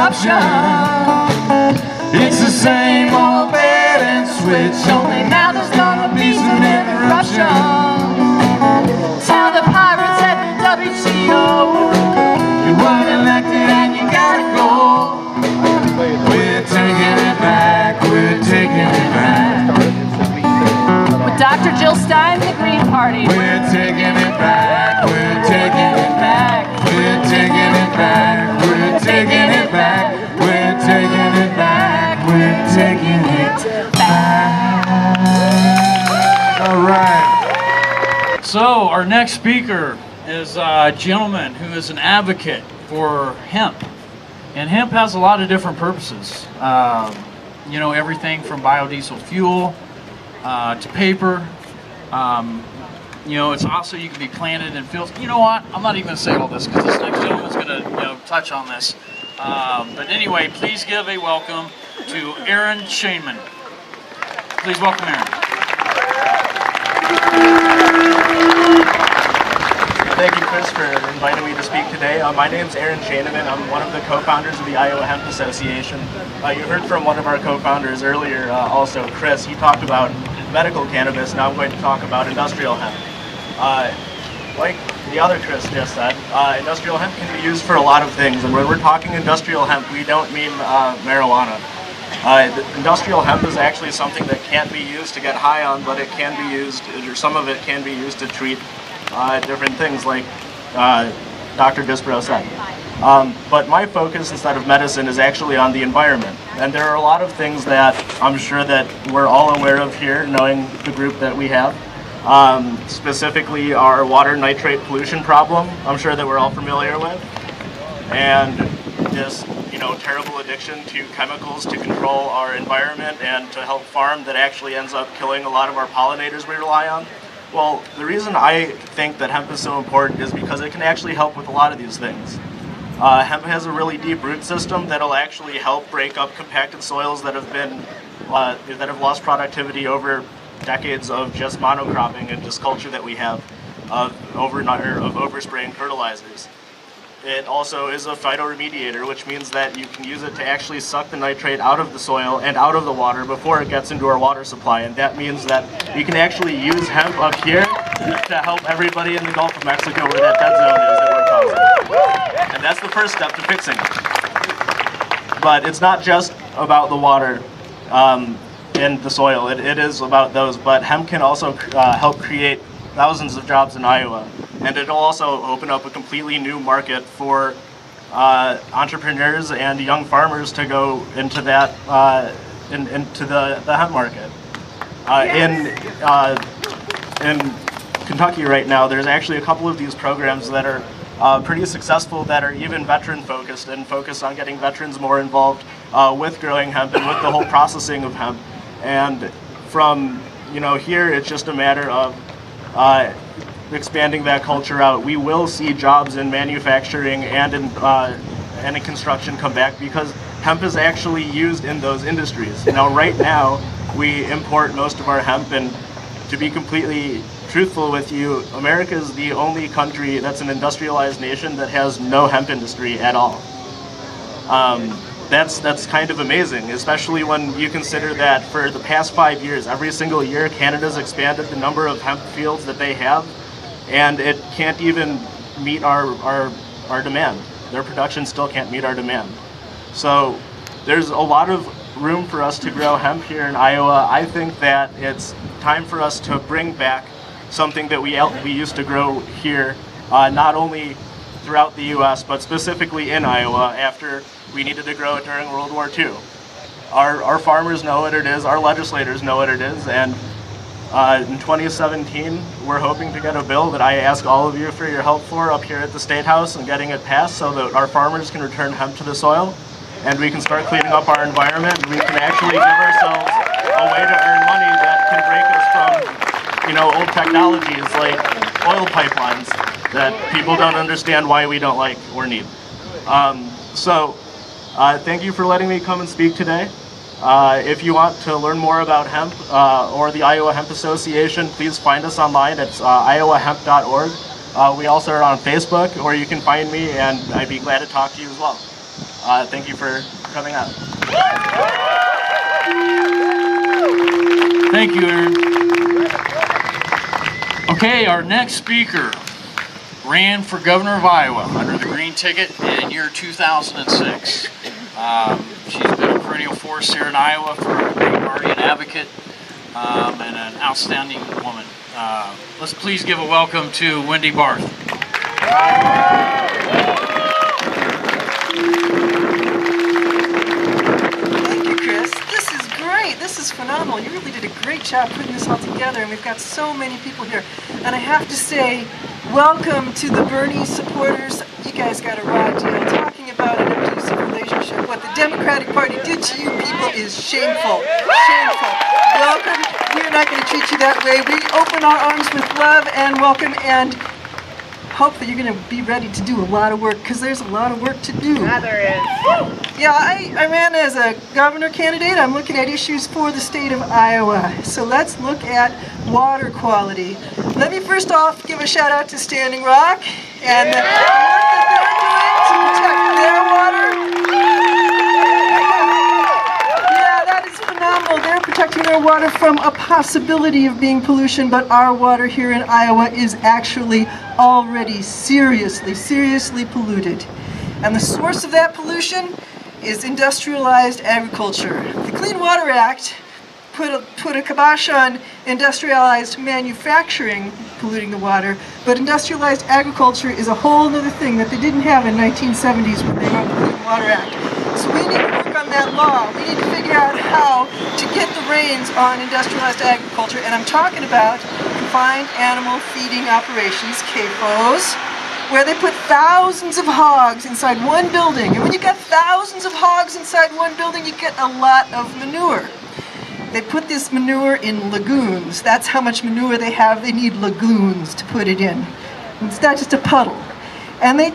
eruption. It's the same old bait and switch, only now there's gonna be some interruption. Tell the pirates at the WTO, you weren't elected and you gotta go. We're taking it back, we're taking it back. With Dr. Jill Stein, the Green Party. We're taking it back, we're taking it back. We're taking it back, we're taking it back. We're taking it back, we're taking it back. All right. So our next speaker is a gentleman who is an advocate for hemp. And hemp has a lot of different purposes. You know, everything from biodiesel fuel to paper. You know, it's also, you can be planted in fields. You know what? I'm not even going to say all this because this next gentleman's going to, you know, touch on this. But anyway, please give a welcome to Aaron Schoeneman. Please welcome Aaron. Thank you, Chris, for inviting me to speak today. My name is Aaron Schoeneman. I'm one of the co-founders of the Iowa Hemp Association. You heard from one of our co-founders earlier, also Chris. He talked about medical cannabis. Now I'm going to talk about industrial hemp. Like the other Chris just said, industrial hemp can be used for a lot of things. And when we're talking industrial hemp, we don't mean marijuana. Industrial hemp is actually something that can't be used to get high on, but it can be used, or some of it can be used to treat different things, like Dr. Dispro said. But my focus instead of medicine is actually on the environment. And there are a lot of things that I'm sure that we're all aware of here, knowing the group that we have. Specifically our water nitrate pollution problem, I'm sure that we're all familiar with. And this, you know, terrible addiction to chemicals to control our environment and to help farm that actually ends up killing a lot of our pollinators we rely on. Well, the reason I think that hemp is so important is because it can actually help with a lot of these things. Hemp has a really deep root system that'll actually help break up compacted soils that have been that have lost productivity over decades of just monocropping and just culture that we have of overspraying fertilizers. It also is a phytoremediator, which means that you can use it to actually suck the nitrate out of the soil and out of the water before it gets into our water supply. And that means that you can actually use hemp up here to help everybody in the Gulf of Mexico where that dead zone is that we're causing. And that's the first step to fixing it. But it's not just about the water in the soil. It is about those. But hemp can also help create thousands of jobs in Iowa. And it'll also open up a completely new market for entrepreneurs and young farmers to go into that into the hemp market. In Kentucky right now, there's actually a couple of these programs that are pretty successful, that are even veteran focused and focused on getting veterans more involved with growing hemp and with the whole processing of hemp. And from here, it's just a matter of expanding that culture out. We will see jobs in manufacturing and in construction come back because hemp is actually used in those industries. Right now, we import most of our hemp, and to be completely truthful with you, America is the only country that's an industrialized nation that has no hemp industry at all. That's kind of amazing, especially when you consider that for the past 5 years, every single year, Canada's expanded the number of hemp fields that they have, and it can't even meet our demand. Their production still can't meet our demand. So there's a lot of room for us to grow hemp here in Iowa. I think that it's time for us to bring back something that we used to grow here, not only throughout the U.S., but specifically in Iowa after we needed to grow it during World War II. Our farmers know what it is, our legislators know what it is, and in 2017, we're hoping to get a bill that I ask all of you for your help for up here at the State House and getting it passed so that our farmers can return hemp to the soil and we can start cleaning up our environment, and we can actually give ourselves a way to earn money that can break us from, old technologies like oil pipelines that people don't understand why we don't like or need. Thank you for letting me come and speak today. If you want to learn more about hemp or the Iowa Hemp Association, please find us online. It's iowahemp.org. We also are on Facebook, or you can find me, and I'd be glad to talk to you as well. Thank you for coming out. Thank you, Aaron. Okay, our next speaker ran for governor of Iowa under the green ticket in year 2006. She's been a perennial force here in Iowa for a big party, an advocate, and an outstanding woman. Let's please give a welcome to Wendy Barth. Thank you, Chris. This is great. This is phenomenal. You really did a great job putting this all together, and we've got so many people here. And I have to say, welcome to the Berners supporters. You guys got a raw deal. Talking about an abusive relationship. What the Democratic Party did to you people is shameful. Shameful. Welcome. We're not going to treat you that way. We open our arms with love and welcome, and hope that you're going to be ready to do a lot of work, because there's a lot of work to do. Yeah, there is. Yeah, I ran as a governor candidate. I'm looking at issues for the state of Iowa. So let's look at water quality. Let me first off give a shout out to Standing Rock and the work that they're doing to protect their water. Yeah, that is phenomenal. They're protecting their water from a possibility of being pollution, but our water here in Iowa is actually already seriously polluted. And the source of that pollution is industrialized agriculture. The Clean Water Act put a kibosh on industrialized manufacturing polluting the water, but industrialized agriculture is a whole other thing that they didn't have in 1970s when they wrote the Clean Water Act. So we need to work on that law. We need to figure out how to get the reins on industrialized agriculture, and I'm talking about confined animal feeding operations, CAFOs, where they put thousands of hogs inside one building. And when you got thousands of hogs inside one building, you get a lot of manure. They put this manure in lagoons. That's how much manure they have. They need lagoons to put it in. It's not just a puddle. And they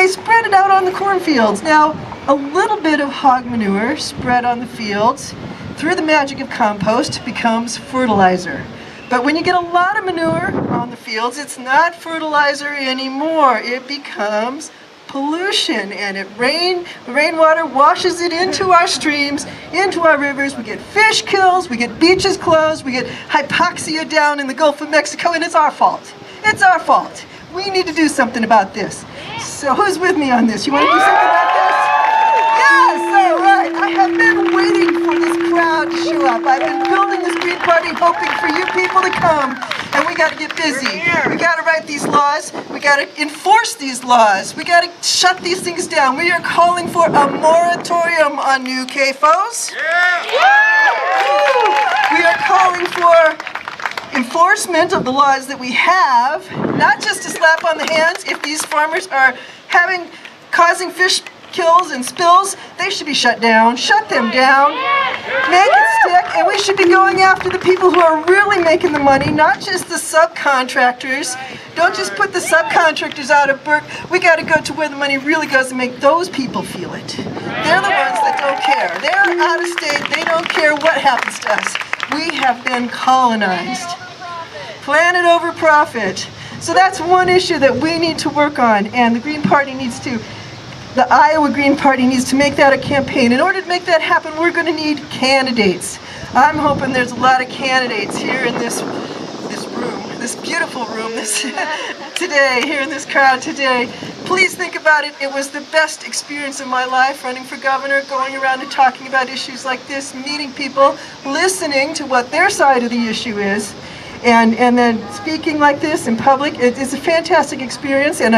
spread it out on the cornfields. Now, a little bit of hog manure spread on the fields through the magic of compost becomes fertilizer. But when you get a lot of manure on the fields, it's not fertilizer anymore. It becomes pollution, and rainwater washes it into our streams, into our rivers. We get fish kills, we get beaches closed, we get hypoxia down in the Gulf of Mexico, and it's our fault. It's our fault. We need to do something about this. So who's with me on this? You want to do something about this? Yes, all right. I have been waiting for this crowd to show up. I've been building this Green Party hoping for you people to come, and we got to get busy. We got to write these laws. We got to enforce these laws. We got to shut these things down. We are calling for a moratorium on new CAFOs. We are calling for enforcement of the laws that we have, not just a slap on the hands. If these farmers are causing fish kills and spills, they should be shut down. Shut them down. Make it stick, and we should be going after the people who are really making the money, not just the subcontractors. Don't just put the subcontractors out of work. We got to go to where the money really goes and make those people feel it. They're the ones that don't care. They're out of state. They don't care what happens to us. We have been colonized. Planet over profit. So that's one issue that we need to work on, and the Green Party needs to, the Iowa Green Party needs to make that a campaign. In order to make that happen, we're going to need candidates. I'm hoping there's a lot of candidates here in this room, this beautiful room, today, here in this crowd today. Please think about it. It was the best experience of my life, running for governor, going around and talking about issues like this, meeting people, listening to what their side of the issue is, and then speaking like this in public. It's a fantastic experience, and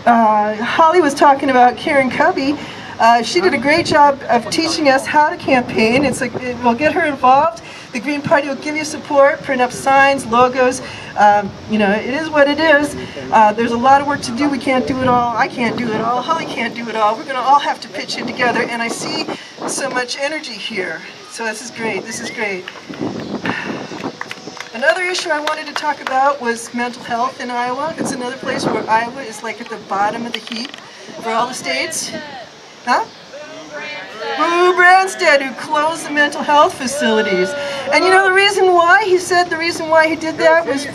Holly was talking about Karen Cubby. She did a great job of teaching us how to campaign. We'll get her involved. The Green Party will give you support, print up signs, logos. It is what it is. There's a lot of work to do. We can't do it all. I can't do it all. Holly can't do it all. We're going to all have to pitch in together, and I see so much energy here. So this is great. This is great. Another issue I wanted to talk about was mental health in Iowa. It's another place where Iowa is like at the bottom of the heap for all the states. Huh? Boo Branstad, who closed the mental health facilities. And you know the reason why? He said the reason why he did that was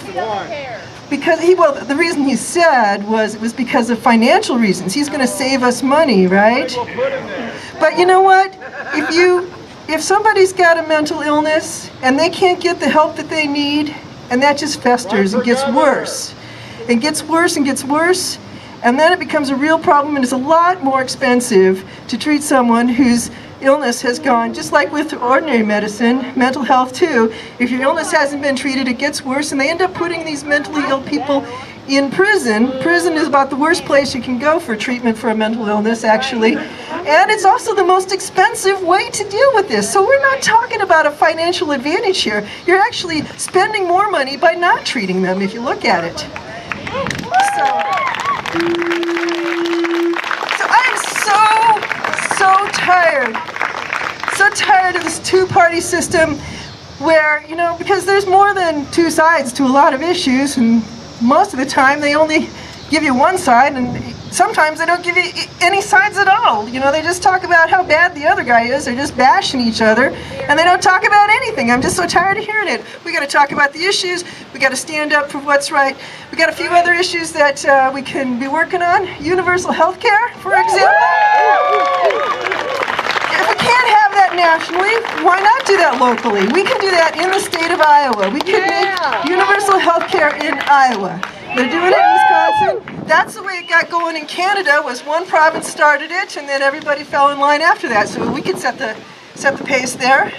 because the reason he said was it was because of financial reasons. He's going to save us money, right? But you know what? If somebody's got a mental illness and they can't get the help that they need, and that just festers and gets worse, and gets worse and gets worse, and then it becomes a real problem, and it's a lot more expensive to treat someone whose illness has gone, just like with ordinary medicine, mental health too. If your illness hasn't been treated, it gets worse, and they end up putting these mentally ill people in prison. Prison is about the worst place you can go for treatment for a mental illness, actually. And it's also the most expensive way to deal with this. So we're not talking about a financial advantage here. You're actually spending more money by not treating them, if you look at it. So I am so tired of this two-party system where, because there's more than two sides to a lot of issues, and most of the time they only give you one side, and sometimes they don't give you any sides at all. They just talk about how bad the other guy is. They're just bashing each other, and they don't talk about anything. I'm just so tired of hearing it. We got to talk about the issues. We got to stand up for what's right. We got a few other issues that we can be working on. Universal health care, for example. If we can't have that nationally, why not do that locally? We can do that in the state of Iowa. We can make universal health care in Iowa. They're doing it in Wisconsin. That's the way it got going in Canada, was one province started it, and then everybody fell in line after that. So we could set the pace there.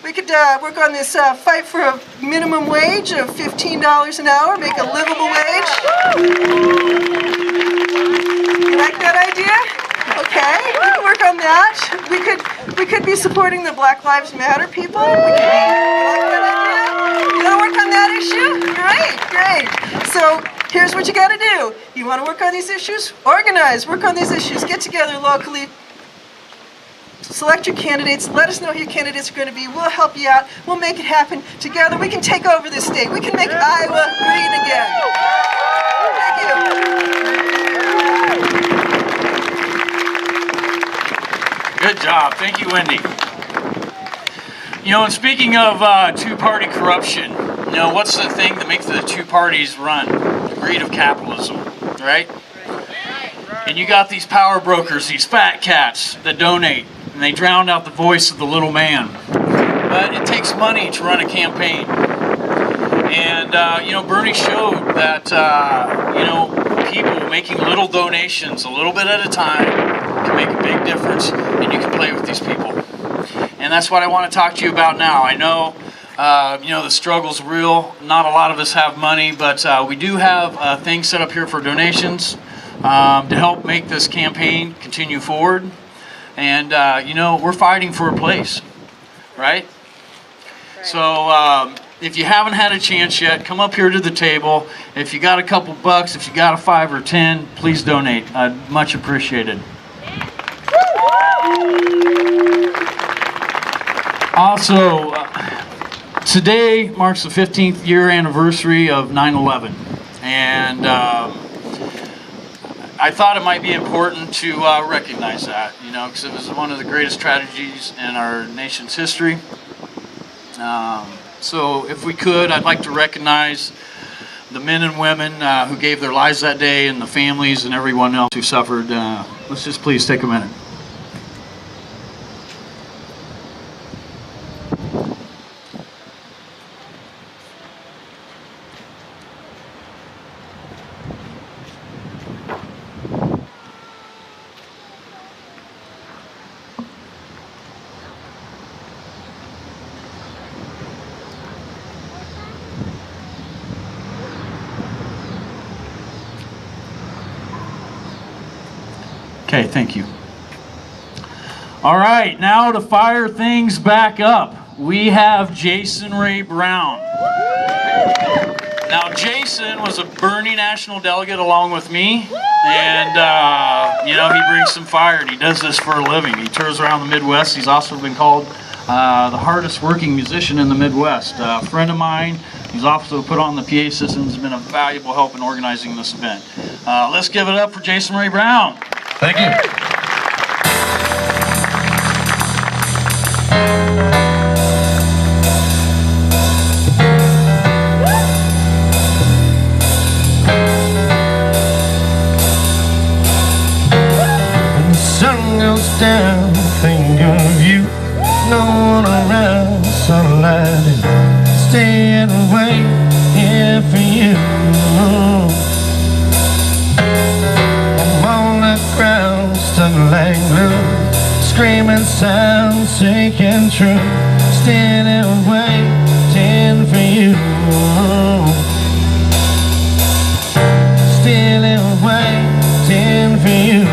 We could work on this fight for a minimum wage of $15 an hour, make a livable wage. You like that idea? Okay, we can work on that. We could be supporting the Black Lives Matter people. You like that idea? You want to work on that issue? Great. So here's what you got to do. You want to work on these issues? Organize. Work on these issues. Get together locally. Select your candidates. Let us know who your candidates are going to be. We'll help you out. We'll make it happen. Together we can take over this state. We can make Iowa green again. Thank you. Good job. Thank you, Wendy. And speaking of two-party corruption, what's the thing that makes the two parties run? The greed of capitalism, right? And you got these power brokers, these fat cats that donate, and they drown out the voice of the little man. But it takes money to run a campaign. And, Bernie showed that, people making little donations, a little bit at a time, can make a big difference, and you can play with these people. And that's what I want to talk to you about now. I know, the struggle's real. Not a lot of us have money, but we do have things set up here for donations to help make this campaign continue forward. And, we're fighting for a place, right? So if you haven't had a chance yet, come up here to the table. If you got a couple bucks, if you got a 5 or 10, please donate. Much appreciated. Also, today marks the 15th year anniversary of 9/11, and I thought it might be important to recognize that, because it was one of the greatest tragedies in our nation's history. So if we could, I'd like to recognize the men and women who gave their lives that day, and the families and everyone else who suffered. Let's just please take a minute. Okay, thank you. All right, now to fire things back up, we have Jason Ray Brown. Now, Jason was a Bernie national delegate along with me, and, he brings some fire, and he does this for a living. He tours around the Midwest. He's also been called the hardest working musician in the Midwest. A friend of mine. He's also put on the PA system. Has been a valuable help in organizing this event. Let's give it up for Jason Ray Brown. Thank you. goes down, think of you. No one around, sunlight and stay and wait here for you. I'm on the ground, stuck like glue, screaming sound, sinking true. Standing waiting for you. Standing waiting for you.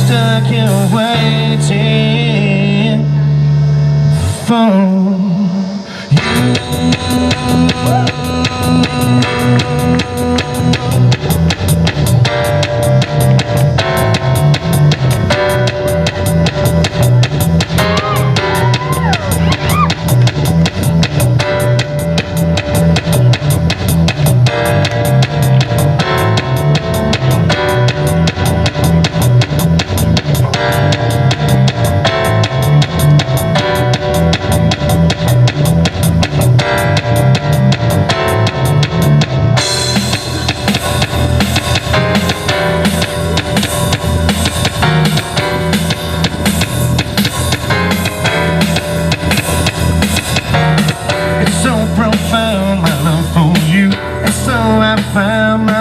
Stuck here waiting for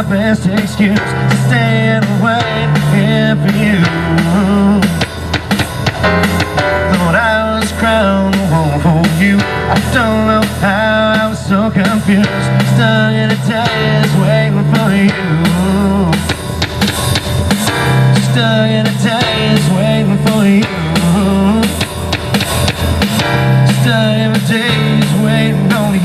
best excuse to stay and wait here for you. Thought I was crowned one for you. I don't know how I was so confused. Stuck in the days waiting for you. Stuck in the days waiting for you. Stuck in the days waiting on you.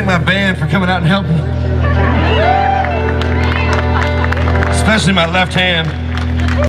My band for coming out and helping, especially my left hand.